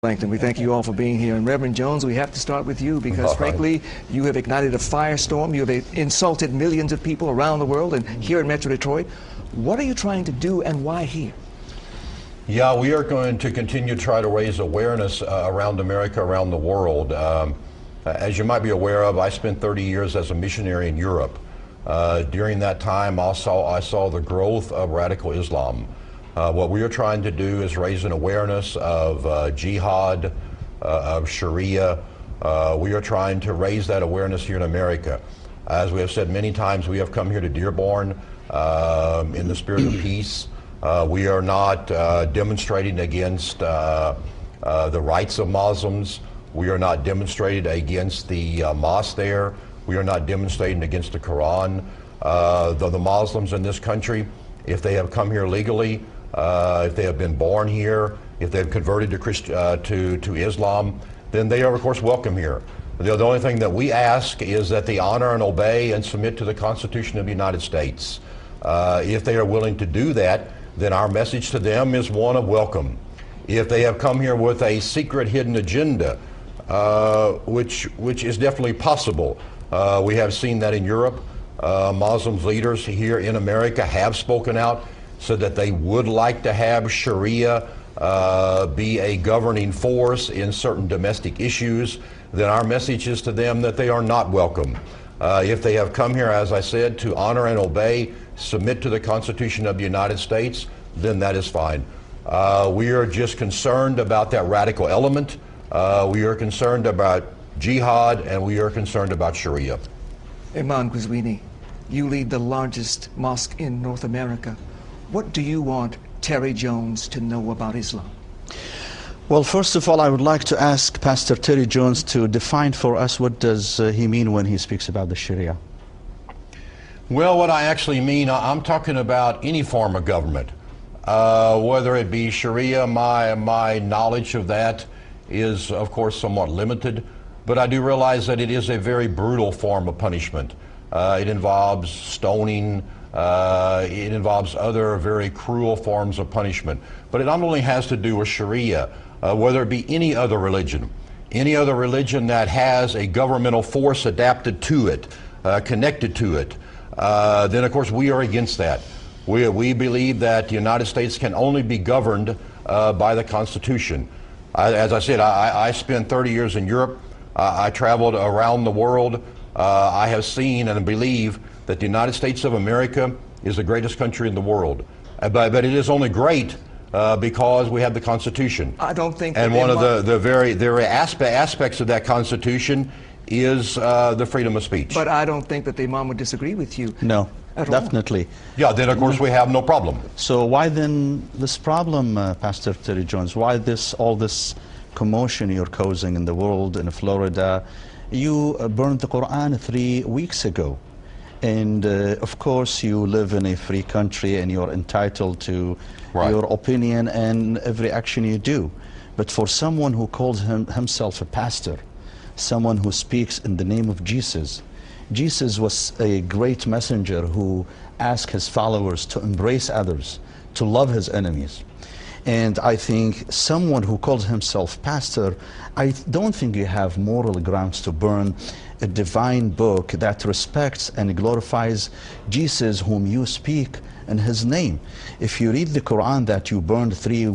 Langton, we thank you all for being here. And Reverend Jones, we have to start with you because, frankly, you have ignited a firestorm. You have insulted millions of people around the world and here in Metro Detroit. What are you trying to do and why here? Yeah, we are going to continue to try to raise awareness around America, around the world. As you might be aware of, I spent 30 years as a missionary in Europe. During that time, I saw the growth of radical Islam. What we are trying to do is raise an awareness of jihad, of Sharia. We are trying to raise that awareness here in America. As we have said many times, we have come here to Dearborn in the spirit of peace. We are not demonstrating against the rights of Muslims. We are not demonstrating against the mosque there. We are not demonstrating against the Quran. The Muslims in this country, if they have come here legally, if they have been born here, if they've converted to Islam, then they are of course welcome here. The only thing that we ask is that they honor and obey and submit to the Constitution of the United States. If they are willing to do that, then our message to them is one of welcome. If they have come here with a secret hidden agenda, which is definitely possible, we have seen that in Europe. Muslim leaders here in America have spoken out, so that they would like to have Sharia be a governing force in certain domestic issues, then our message is to them that they are not welcome. If they have come here, as I said, to honor and obey, submit to the Constitution of the United States, then that is fine. We are just concerned about that radical element. We are concerned about jihad, and we are concerned about Sharia. Imam Quzweini, you lead the largest mosque in North America. What do you want Terry Jones to know about Islam? Well, first of all, I would like to ask Pastor Terry Jones to define for us what does he mean when he speaks about the Sharia. Well, what I actually mean, I'm talking about any form of government. Whether it be Sharia, my knowledge of that is, of course, somewhat limited, but I do realize that it is a very brutal form of punishment. It involves stoning, it involves other very cruel forms of punishment. But it not only has to do with Sharia, whether it be any other religion that has a governmental force adapted to it, connected to it, then of course we are against that. We believe that the United States can only be governed by the Constitution. As I said, I spent 30 years in Europe. I traveled around the world. I have seen and believe that the United States of America is the greatest country in the world. But it is only great because we have the Constitution. I don't think. And one of the very aspects of that Constitution is the freedom of speech. But I don't think that the Imam would disagree with you. No, definitely. Yeah, then of course we have no problem. So why then this problem, Pastor Terry Jones? Why all this commotion you're causing in the world, in Florida? You burned the Quran 3 weeks ago. And of course you live in a free country and you're entitled to your opinion and every action you do. But for someone who calls himself a pastor, someone who speaks in the name of Jesus, Jesus was a great messenger who asked his followers to embrace others, to love his enemies. And I think someone who calls himself pastor, I don't think you have moral grounds to burn a divine book that respects and glorifies Jesus whom you speak in his name. If you read the Quran that you burned 3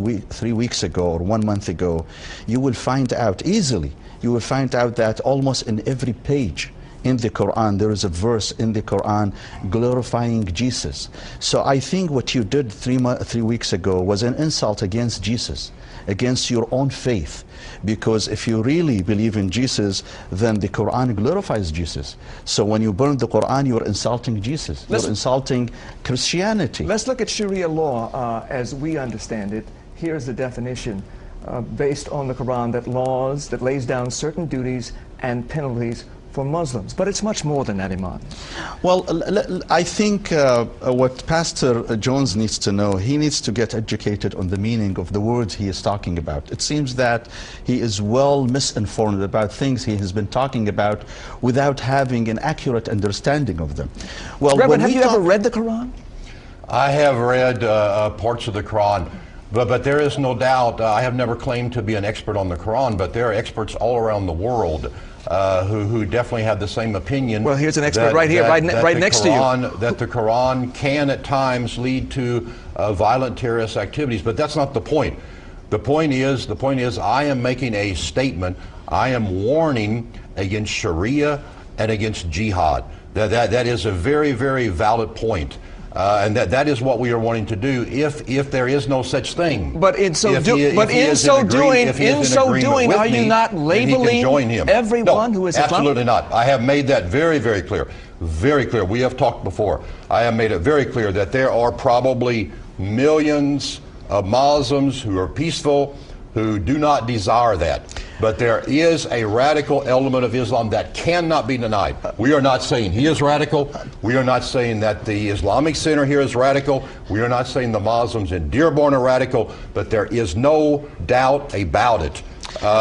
weeks ago or 1 month ago, you will find out easily, you will find out that almost in every page in the Quran, there is a verse in the Quran glorifying Jesus. So I think what you did 3 weeks ago was an insult against Jesus, against your own faith. Because if you really believe in Jesus, then the Quran glorifies Jesus. So when you burn the Quran, you're insulting Jesus. You're insulting Christianity. Let's look at Sharia law as we understand it. Here's the definition based on the Quran that lays down certain duties and penalties for Muslims. But it's much more than that, Imam. Well, I think what Pastor Jones needs to know, he needs to get educated on the meaning of the words he is talking about. It seems that he is well misinformed about things he has been talking about without having an accurate understanding of them. Well, Reverend, have you ever read the Quran? I have read parts of the Quran. But there is no doubt, I have never claimed to be an expert on the Quran, but there are experts all around the world who definitely have the same opinion. Well, here's an expert right here, right next to you. That the Quran can at times lead to violent terrorist activities, but that's not the point. The point is I am making a statement. I am warning against Sharia and against jihad. That is a very, very valid point. And that is what we are wanting to do if there is no such thing. But in so doing, are you not labeling everyone who is Islamic? Absolutely not. I have made that very, very clear. Very clear. We have talked before. I have made it very clear that there are probably millions of Muslims who are peaceful, who do not desire that. But there is a radical element of Islam that cannot be denied. We are not saying he is radical. We are not saying that the Islamic Center here is radical. We are not saying the Muslims in Dearborn are radical, but there is no doubt about it.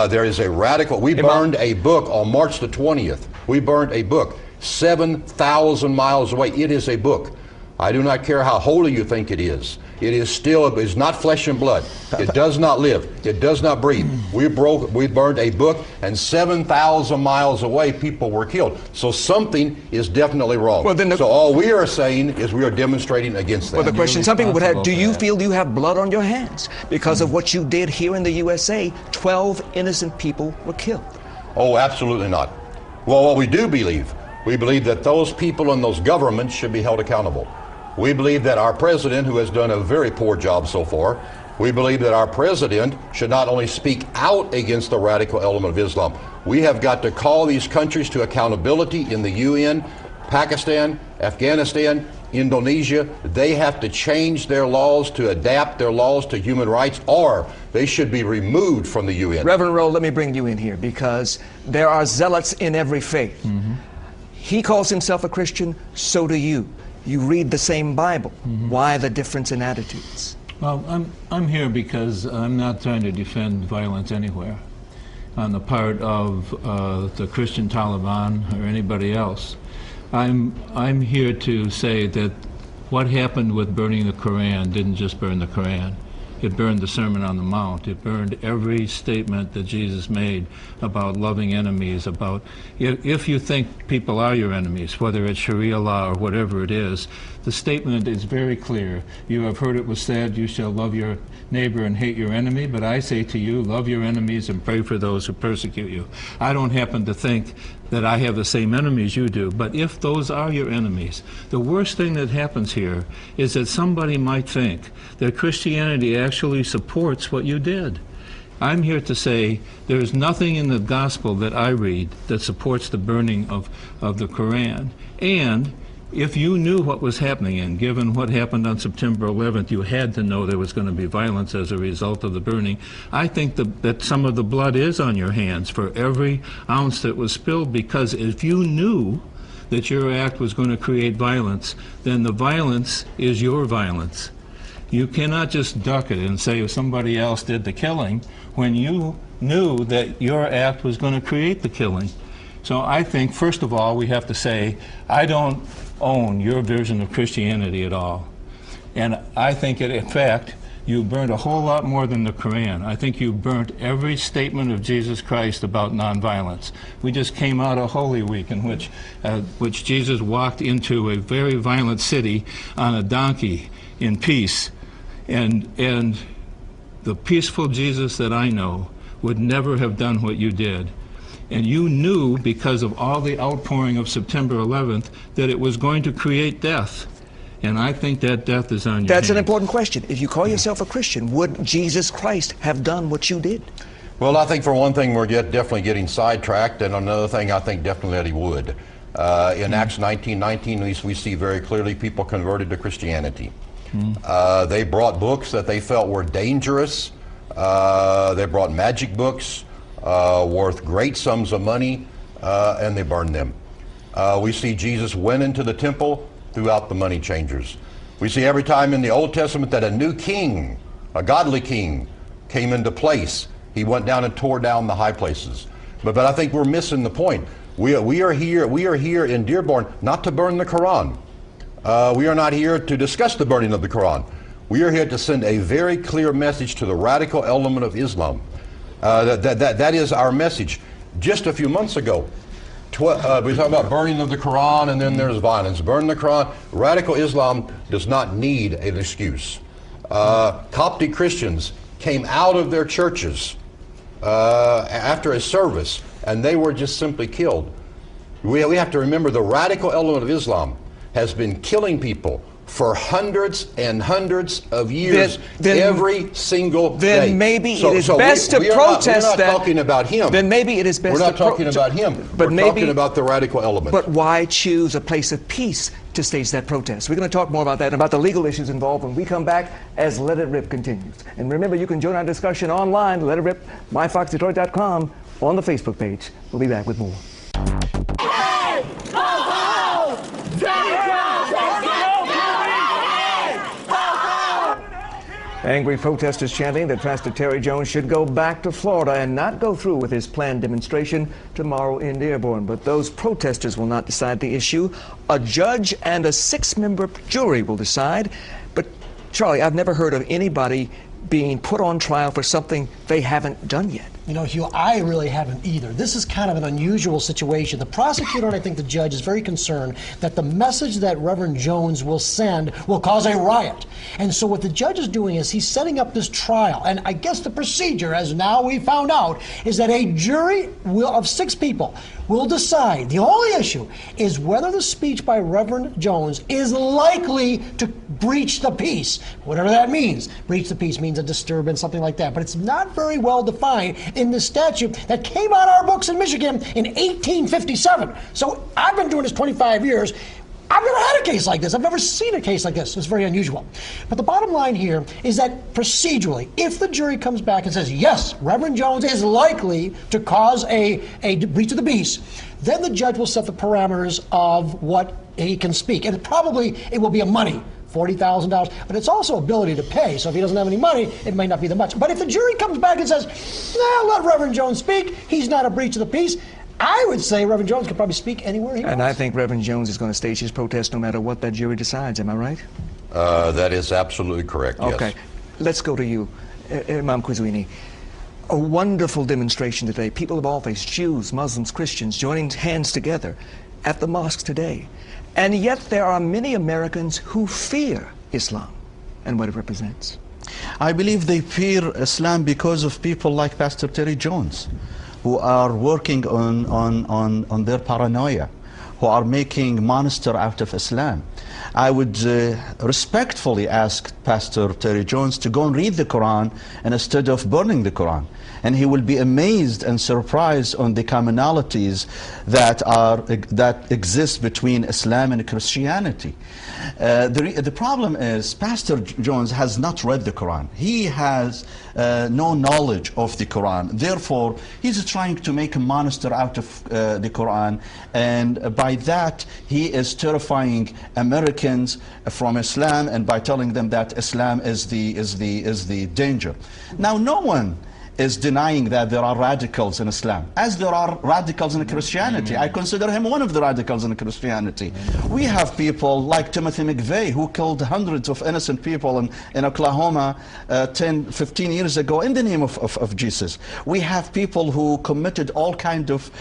There is a radical. We burned a book on March the 20th. We burned a book 7,000 miles away. It is a book. I do not care how holy you think it is. It is still, it is not flesh and blood. It does not live. It does not breathe. We burned a book, and 7,000 miles away, people were killed. So something is definitely wrong. Well, then so all we are saying is we are demonstrating against that. Well, the question some people would have, do you feel you have blood on your hands? Because of what you did here in the USA, 12 innocent people were killed. Oh, absolutely not. Well, what we do believe, we believe that those people and those governments should be held accountable. We believe that our president, who has done a very poor job so far, we believe that our president should not only speak out against the radical element of Islam, we have got to call these countries to accountability in the UN, Pakistan, Afghanistan, Indonesia. They have to change their laws to adapt their laws to human rights, or they should be removed from the UN. Reverend Rowe, let me bring you in here, because there are zealots in every faith. Mm-hmm. He calls himself a Christian, so do you. You read the same Bible. Mm-hmm. Why the difference in attitudes? Well, I'm here because I'm not trying to defend violence anywhere on the part of the Christian Taliban or anybody else. I'm here to say that what happened with burning the Quran didn't just burn the Quran. It burned the Sermon on the Mount. It burned every statement that Jesus made about loving enemies, about if you think people are your enemies, whether it's Sharia law or whatever it is, the statement is very clear. You have heard it was said, you shall love your neighbor and hate your enemy, but I say to you, love your enemies and pray for those who persecute you. I don't happen to think that I have the same enemies you do, but if those are your enemies, the worst thing that happens here is that somebody might think that Christianity actually supports what you did. I'm here to say there's nothing in the gospel that I read that supports the burning of the Quran. And if you knew what was happening, and given what happened on September 11th, you had to know there was going to be violence as a result of the burning. I think that some of the blood is on your hands for every ounce that was spilled, because if you knew that your act was going to create violence, then the violence is your violence. You cannot just duck it and say somebody else did the killing when you knew that your act was going to create the killing. So I think, first of all, we have to say, I don't own your version of Christianity at all. And I think that, in fact, you burnt a whole lot more than the Quran. I think you burnt every statement of Jesus Christ about nonviolence. We just came out of Holy Week, in which Jesus walked into a very violent city on a donkey in peace. And the peaceful Jesus that I know would never have done what you did. And you knew, because of all the outpouring of September 11th, that it was going to create death. And I think that death is on your That's hands. an important question. If you call yourself a Christian, would Jesus Christ have done what you did? Well, I think for one thing, we're definitely getting sidetracked, and another thing, I think definitely that he would. In Acts 19:19, we see very clearly people converted to Christianity. They brought books that they felt were dangerous. They brought magic books worth great sums of money, and they burned them. We see Jesus went into the temple, threw out the money changers. We see every time in the Old Testament that a new king, a godly king, came into place, he went down and tore down the high places. But I think we're missing the point. We are here in Dearborn not to burn the Quran. We are not here to discuss the burning of the Quran. We are here to send a very clear message to the radical element of Islam. That is our message. Just a few months ago, we talk about burning of the Quran, and then there's violence. Burn the Quran. Radical Islam does not need an excuse. Coptic Christians came out of their churches after a service, and they were just simply killed. We have to remember the radical element of Islam has been killing people for hundreds and hundreds of years, every single day. Then maybe it is best to protest that. We're not talking about him. Then maybe it is best. We're not talking about him. We're talking about the radical element. But why choose a place of peace to stage that protest? We're going to talk more about that and about the legal issues involved when we come back as Let It Rip continues. And remember, you can join our discussion online, Let It Rip, myfoxdetroit.com, on the Facebook page. We'll be back with more. Angry protesters chanting that Pastor Terry Jones should go back to Florida and not go through with his planned demonstration tomorrow in Dearborn. But those protesters will not decide the issue. A judge and a 6-member jury will decide. But, Charlie, I've never heard of anybody being put on trial for something they haven't done yet. You know, Hugh, I really haven't either. This is kind of an unusual situation. The prosecutor and I think the judge is very concerned that the message that Reverend Jones will send will cause a riot. And so what the judge is doing is he's setting up this trial. And I guess the procedure, as now we found out, is that a jury of 6 people will decide. The only issue is whether the speech by Reverend Jones is likely to breach the peace. Whatever that means. Breach the peace means a disturbance, something like that. But it's not very well defined in the statute that came on our books in Michigan in 1857. So I've been doing this 25 years. I've never had a case like this. I've never seen a case like this. It's very unusual. But the bottom line here is that procedurally, if the jury comes back and says, yes, Reverend Jones is likely to cause a breach of the peace, then the judge will set the parameters of what he can speak. And probably it will be a money. $40,000, but it's also ability to pay. So if he doesn't have any money, it may not be that much. But if the jury comes back and says, nah, let Reverend Jones speak, he's not a breach of the peace, I would say Reverend Jones could probably speak anywhere he wants. And I think Reverend Jones is going to stage his protest no matter what that jury decides. Am I right? That is absolutely correct, yes. Okay. Let's go to you, Imam Quzwini. A wonderful demonstration today. People of all faiths, Jews, Muslims, Christians, joining hands together at the mosques today. And yet there are many Americans who fear Islam and what it represents. I believe they fear Islam because of people like Pastor Terry Jones, who are working on their paranoia, who are making monster out of Islam. I would respectfully ask Pastor Terry Jones to go and read the Quran instead of burning the Quran. And he will be amazed and surprised on the commonalities that exist between Islam and Christianity. The problem is Pastor Jones has not read the Quran. He has no knowledge of the Quran. Therefore, he's trying to make a monster out of the Quran, and by that he is terrifying Americans from Islam, and by telling them that Islam is the danger. Now, no one is denying that there are radicals in Islam, as there are radicals in Christianity. I consider him one of the radicals in Christianity. We have people like Timothy McVeigh, who killed hundreds of innocent people in Oklahoma 10, 15 years ago in the name of Jesus. We have people who committed all kinds of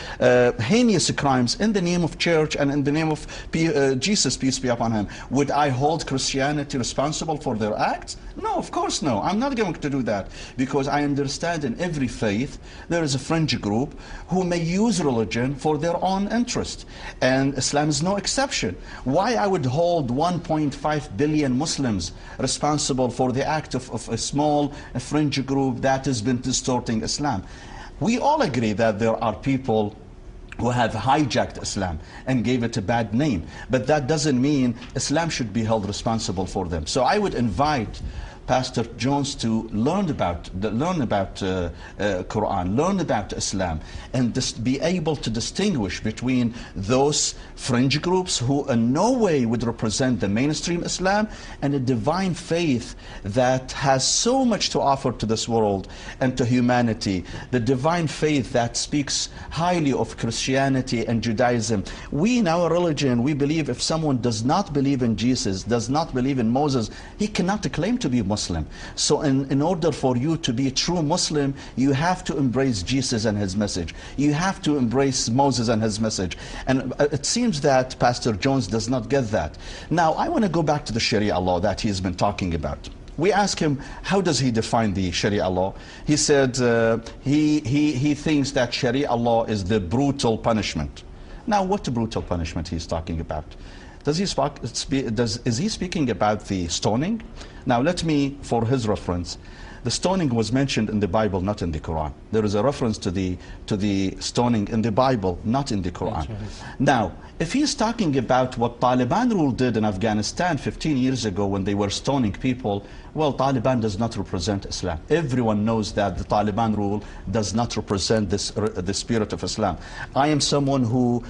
heinous crimes in the name of church and in the name of Jesus, peace be upon him. Would I hold Christianity responsible for their acts? No, of course no. I'm not going to do that, because I understand in every faith there is a fringe group who may use religion for their own interest, and Islam is no exception. Why I would hold 1.5 billion Muslims responsible for the act of a small fringe group that has been distorting Islam? We all agree that there are people who have hijacked Islam and gave it a bad name, but that doesn't mean Islam should be held responsible for them. So I would invite Pastor Jones to learn about Quran, learn about Islam, and be able to distinguish between those fringe groups who in no way would represent the mainstream Islam and a divine faith that has so much to offer to this world and to humanity. The divine faith that speaks highly of Christianity and Judaism. We in our religion, we believe if someone does not believe in Jesus, does not believe in Moses, he cannot claim to be Muslim. So in order for you to be a true Muslim, you have to embrace Jesus and his message. You have to embrace Moses and his message. And it seems that Pastor Jones does not get that. Now, I want to go back to the Sharia law that he's been talking about. We asked him, how does he define the Sharia law? He said he thinks that Sharia law is the brutal punishment. Now, what brutal punishment he's talking about? Is he speaking about the stoning? Now, let me, for his reference, the stoning was mentioned in the Bible, not in the Quran. There is a reference to the stoning in the Bible, not in the Quran. Right. Now, if he's talking about what Taliban rule did in Afghanistan 15 years ago when they were stoning people, well, Taliban does not represent Islam. Everyone knows that the Taliban rule does not represent the spirit of Islam. I am someone who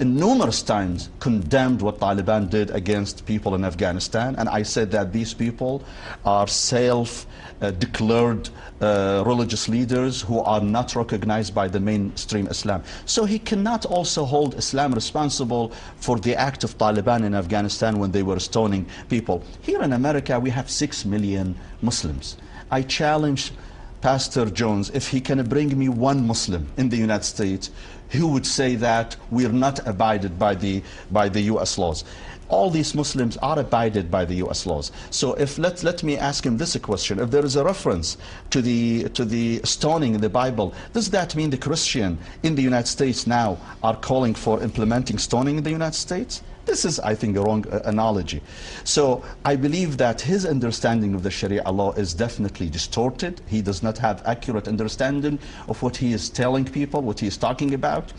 numerous times condemned what Taliban did against people in Afghanistan, and I said that these people are self-declared religious leaders who are not recognized by the mainstream Islam. So he cannot also hold Islam responsible for the act of Taliban in Afghanistan when they were stoning people. Here in America, we have 6 million Muslims. I challenge Pastor Jones, if he can bring me one Muslim in the United States who would say that we're not abided by the U.S. laws. All these Muslims are abided by the U.S. laws. So if let me ask him this question: if there is a reference to the stoning in the Bible, does that mean the Christian in the United States now are calling for implementing stoning in the United States? This is, I think, a wrong analogy. So I believe that his understanding of the Sharia law is definitely distorted. He does not have accurate understanding of what he is telling people, what he is talking about.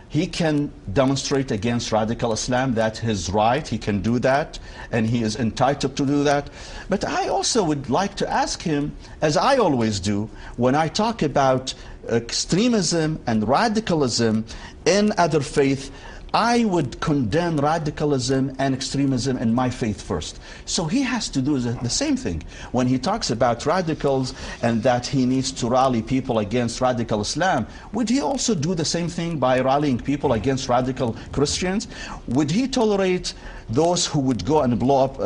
He can demonstrate against radical Islam. That's his right. He can do that, and he is entitled to do that. But I also would like to ask him, as I always do, when I talk about extremism and radicalism in other faiths, I would condemn radicalism and extremism in my faith first. So he has to do the same thing. When he talks about radicals and that he needs to rally people against radical Islam, would he also do the same thing by rallying people against radical Christians? Would he tolerate those who would go and blow up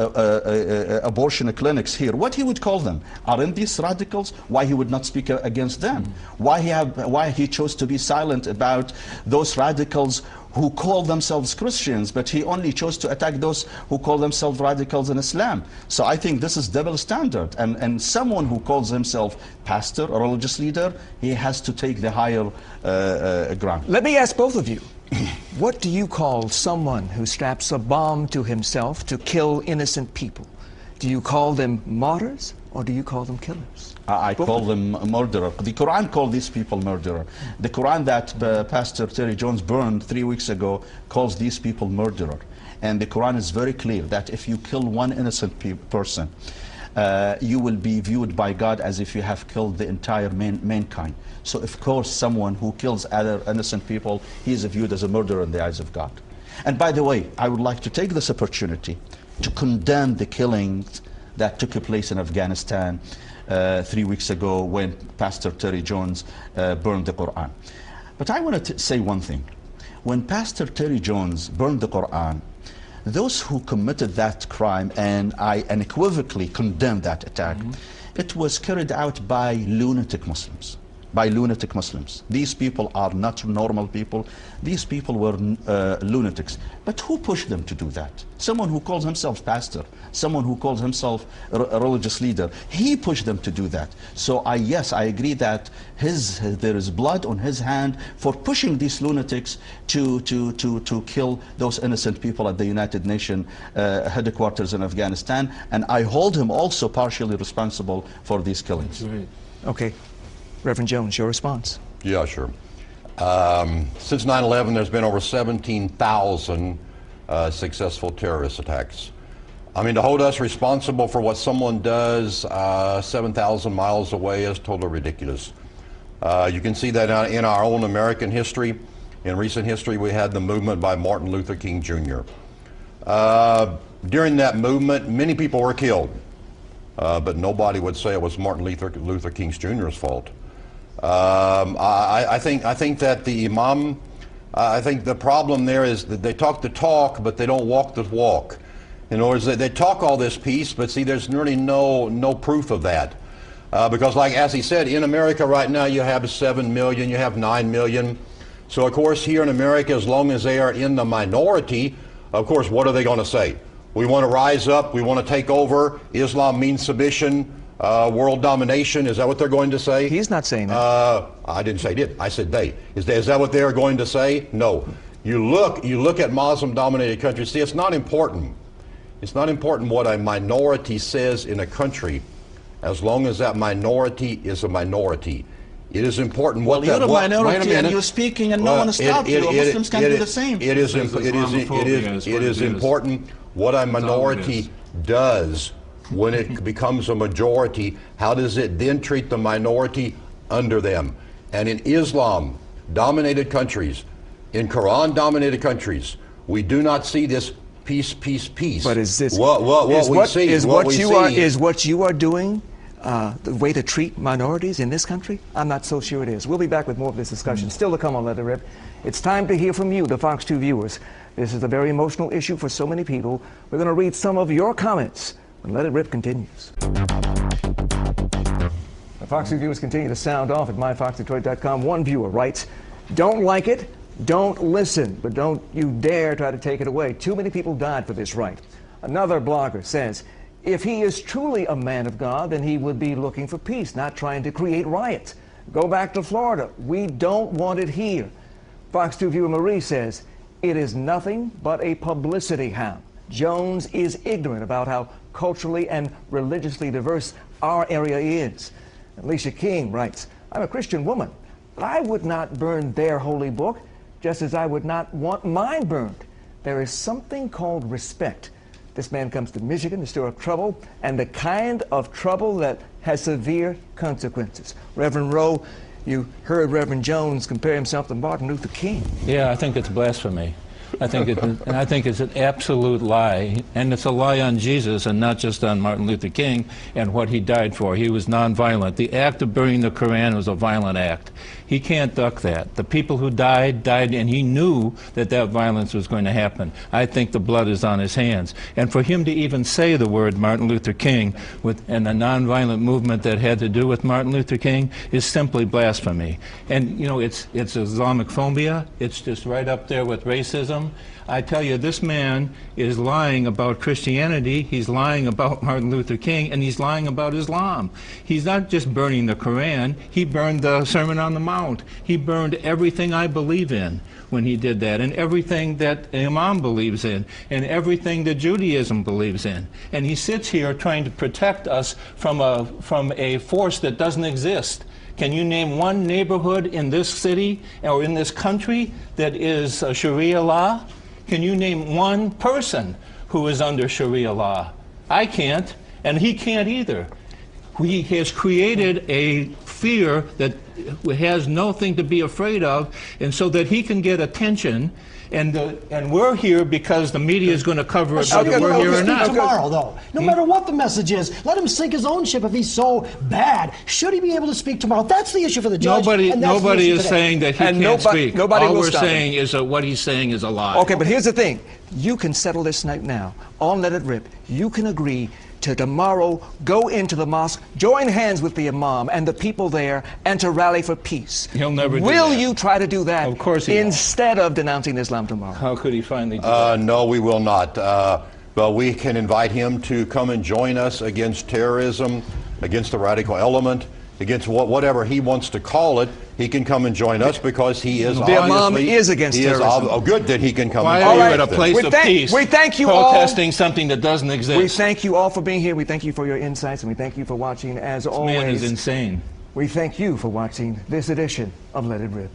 abortion clinics here? What he would call them? Aren't these radicals? Why he would not speak against them? Why he chose to be silent about those radicals who call themselves Christians, but he only chose to attack those who call themselves radicals in Islam? So I think this is double standard, and someone who calls himself pastor, a religious leader, he has to take the higher ground. Let me ask both of you, what do you call someone who straps a bomb to himself to kill innocent people? Do you call them martyrs, or do you call them killers? I call them murderer. The Quran called these people murderer. The Quran that Pastor Terry Jones burned 3 weeks ago calls these people murderer. And the Quran is very clear that if you kill one innocent person, you will be viewed by God as if you have killed the entire mankind. So of course someone who kills other innocent people, he is viewed as a murderer in the eyes of God. And by the way, I would like to take this opportunity to condemn the killings that took place in Afghanistan 3 weeks ago when Pastor Terry Jones burned the Quran. But I want to say one thing. When Pastor Terry Jones burned the Quran, those who committed that crime, and I unequivocally condemn that attack, it was carried out by lunatic Muslims. These people are not normal people. These people were lunatics. But who pushed them to do that? Someone who calls himself pastor, someone who calls himself a religious leader. He pushed them to do that. So yes, I agree that there is blood on his hand for pushing these lunatics to kill those innocent people at the United Nations headquarters in Afghanistan. And I hold him also partially responsible for these killings. Right. Okay. Reverend Jones, your response. Yeah, sure. Since 9/11, there's been over 17,000 successful terrorist attacks. I mean, to hold us responsible for what someone does 7,000 miles away is totally ridiculous. You can see that in our own American history. In recent history, we had the movement by Martin Luther King Jr. During that movement, many people were killed, but nobody would say it was Martin Luther King Jr.'s fault. I think that the imam, I think the problem there is that they talk the talk, but they don't walk the walk. In other words, they talk all this peace, but see, there's really no proof of that. Because like as he said, in America right now you have 7 million, you have 9 million. So of course here in America, as long as they are in the minority, of course, what are they going to say? We want to rise up, we want to take over, Islam means submission, world domination. Is that what they're going to say? He's not saying that. I didn't say did. I said they. Is that what they're going to say? No. You look at Muslim-dominated countries. See, it's not important. It's not important what a minority says in a country, as long as that minority is a minority. It is important what you're that. a minority wait a and you're speaking and no one has stopped you. Muslims can do the same. It is important what a minority does when it becomes a majority. How does it then treat the minority under them? And in Islam-dominated countries, in Quran-dominated countries, we do not see this peace, peace, peace. But is this what you are doing the way to treat minorities in this country? I'm not so sure it is. We'll be back with more of this discussion. Still to come on Let It Rip. It's time to hear from you, the Fox 2 viewers. This is a very emotional issue for so many people. We're going to read some of your comments when Let It Rip continues. The Fox 2 viewers continue to sound off at myfoxdetroit.com. One viewer writes, "Don't like it, don't listen, but don't you dare try to take it away. Too many people died for this right." Another blogger says, "If he is truly a man of God, then he would be looking for peace, not trying to create riots. Go back to Florida. We don't want it here." Fox 2 viewer Marie says, "It is nothing but a publicity hound. Jones is ignorant about how culturally and religiously diverse our area is." Alicia King writes, "I'm a Christian woman, but I would not burn their holy book, just as I would not want mine burned. There is something called respect. This man comes to Michigan to stir up trouble, and the kind of trouble that has severe consequences." Reverend Rowe, you heard Reverend Jones compare himself to Martin Luther King. Yeah, I think it's blasphemy. I think it's an absolute lie, and it's a lie on Jesus and not just on Martin Luther King and what he died for. He was nonviolent. The act of burning the Quran was a violent act. He can't duck that. The people who died, and he knew that that violence was going to happen. I think the blood is on his hands. And for him to even say the word Martin Luther King and the nonviolent movement that had to do with Martin Luther King is simply blasphemy. And, you know, it's Islamophobia. It's just right up there with racism. I tell you, this man is lying about Christianity, he's lying about Martin Luther King, and he's lying about Islam. He's not just burning the Quran, he burned the Sermon on the Mount. He burned everything I believe in when he did that, and everything that Imam believes in, and everything that Judaism believes in. And he sits here trying to protect us from a force that doesn't exist. Can you name one neighborhood in this city or in this country that is Sharia law? Can you name one person who is under Sharia law? I can't, and he can't either. He has created a fear that has nothing to be afraid of, and so that he can get attention. And we're here because the media is going to cover it, whether we're here or not. Tomorrow, though, no matter what the message is, let him sink his own ship if he's so bad. Should he be able to speak tomorrow? That's the issue for the judge. Nobody is saying that he can't speak. All we're saying him. is that what he's saying is a lie. Okay, but here's the thing. You can settle this night now. On Let It Rip, you can agree to tomorrow go into the mosque, join hands with the imam and the people there, and to rally for peace. He'll never do Will that. you try to do that? Of course he instead of denouncing Islam tomorrow? How could he finally do that? No, we will not. But we can invite him to come and join us against terrorism, against the radical element, against whatever he wants to call it. He can come and join us because he is the imam is against terrorism. Oh, good that he can come. Why and are you at a place of peace? We thank you protesting something that doesn't exist. We thank you all for being here. We thank you for your insights, and we thank you for watching. As always, this man is insane. We thank you for watching this edition of Let It Rip.